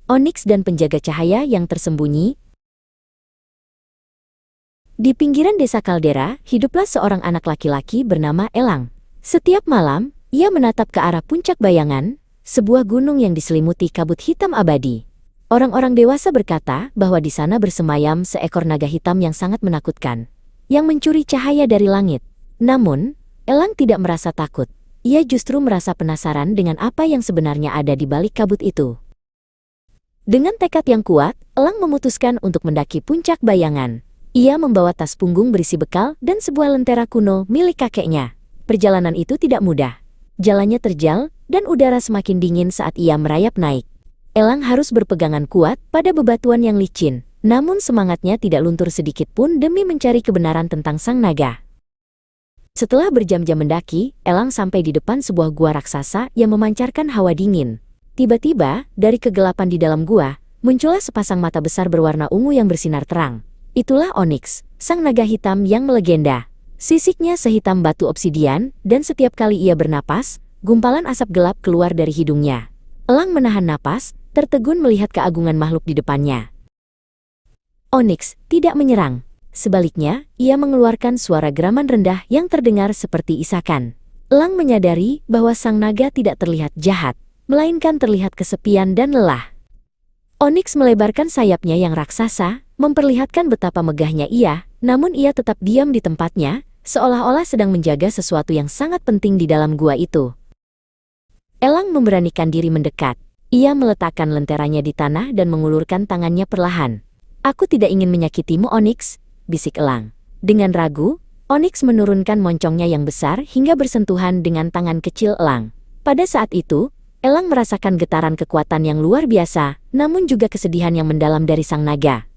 Onyx dan penjaga cahaya yang tersembunyi. Di pinggiran desa Kaldera, hiduplah seorang anak laki-laki bernama Elang. Setiap malam, ia menatap ke arah puncak bayangan, sebuah gunung yang diselimuti kabut hitam abadi. Orang-orang dewasa berkata bahwa di sana bersemayam seekor naga hitam yang sangat menakutkan, yang mencuri cahaya dari langit. Namun, Elang tidak merasa takut. Ia justru merasa penasaran dengan apa yang sebenarnya ada di balik kabut itu. Dengan tekad yang kuat, Elang memutuskan untuk mendaki puncak bayangan. Ia membawa tas punggung berisi bekal dan sebuah lentera kuno milik kakeknya. Perjalanan itu tidak mudah. Jalannya terjal, dan udara semakin dingin saat ia merayap naik. Elang harus berpegangan kuat pada bebatuan yang licin, namun semangatnya tidak luntur sedikit pun demi mencari kebenaran tentang sang naga. Setelah berjam-jam mendaki, Elang sampai di depan sebuah gua raksasa yang memancarkan hawa dingin. Tiba-tiba, dari kegelapan di dalam gua, muncullah sepasang mata besar berwarna ungu yang bersinar terang. Itulah Onyx, sang naga hitam yang melegenda. Sisiknya sehitam batu obsidian, dan setiap kali ia bernapas, gumpalan asap gelap keluar dari hidungnya. Elang menahan napas, tertegun melihat keagungan makhluk di depannya. Onyx tidak menyerang. Sebaliknya, ia mengeluarkan suara geraman rendah yang terdengar seperti isakan. Elang menyadari bahwa sang naga tidak terlihat jahat, melainkan terlihat kesepian dan lelah. Onyx melebarkan sayapnya yang raksasa, memperlihatkan betapa megahnya ia, namun ia tetap diam di tempatnya, seolah-olah sedang menjaga sesuatu yang sangat penting di dalam gua itu. Elang memberanikan diri mendekat. Ia meletakkan lenteranya di tanah dan mengulurkan tangannya perlahan. "Aku tidak ingin menyakitimu, Onyx," bisik Elang. Dengan ragu, Onyx menurunkan moncongnya yang besar hingga bersentuhan dengan tangan kecil Elang. Pada saat itu, Elang merasakan getaran kekuatan yang luar biasa, namun juga kesedihan yang mendalam dari sang naga.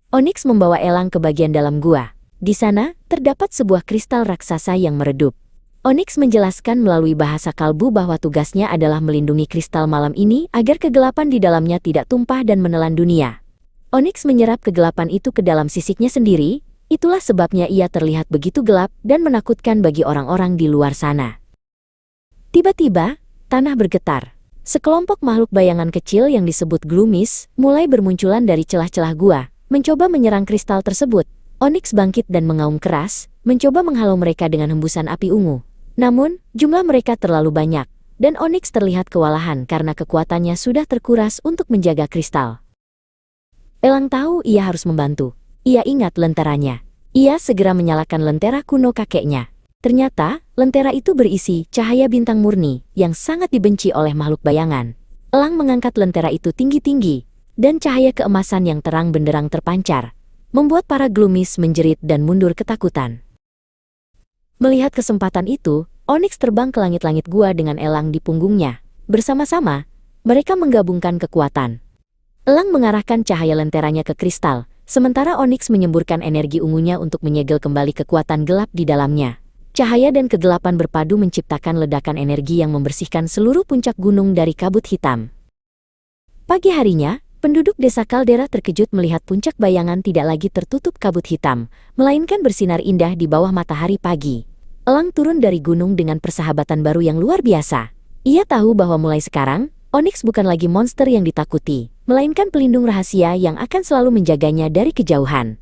Onyx membawa Elang ke bagian dalam gua. Di sana, terdapat sebuah kristal raksasa yang meredup. Onyx menjelaskan melalui bahasa kalbu bahwa tugasnya adalah melindungi kristal malam ini agar kegelapan di dalamnya tidak tumpah dan menelan dunia. Onyx menyerap kegelapan itu ke dalam sisiknya sendiri, itulah sebabnya ia terlihat begitu gelap dan menakutkan bagi orang-orang di luar sana. Tiba-tiba, tanah bergetar. Sekelompok makhluk bayangan kecil yang disebut Gloomies mulai bermunculan dari celah-celah gua, mencoba menyerang kristal tersebut. Onyx bangkit dan mengaum keras, mencoba menghalau mereka dengan hembusan api ungu. Namun, jumlah mereka terlalu banyak, dan Onyx terlihat kewalahan karena kekuatannya sudah terkuras untuk menjaga kristal. Elang tahu ia harus membantu. Ia ingat lenteranya. Ia segera menyalakan lentera kuno kakeknya. Ternyata, lentera itu berisi cahaya bintang murni yang sangat dibenci oleh makhluk bayangan. Elang mengangkat lentera itu tinggi-tinggi, dan cahaya keemasan yang terang benderang terpancar, membuat para Gloomies menjerit dan mundur ketakutan. Melihat kesempatan itu, Onyx terbang ke langit-langit gua dengan Elang di punggungnya. Bersama-sama, mereka menggabungkan kekuatan. Elang mengarahkan cahaya lenteranya ke kristal, sementara Onyx menyemburkan energi ungunya untuk menyegel kembali kekuatan gelap di dalamnya. Cahaya dan kegelapan berpadu menciptakan ledakan energi yang membersihkan seluruh puncak gunung dari kabut hitam. Pagi harinya, penduduk desa Kaldera terkejut melihat puncak bayangan tidak lagi tertutup kabut hitam, melainkan bersinar indah di bawah matahari pagi. Elang turun dari gunung dengan persahabatan baru yang luar biasa. Ia tahu bahwa mulai sekarang, Onyx bukan lagi monster yang ditakuti, melainkan pelindung rahasia yang akan selalu menjaganya dari kejauhan.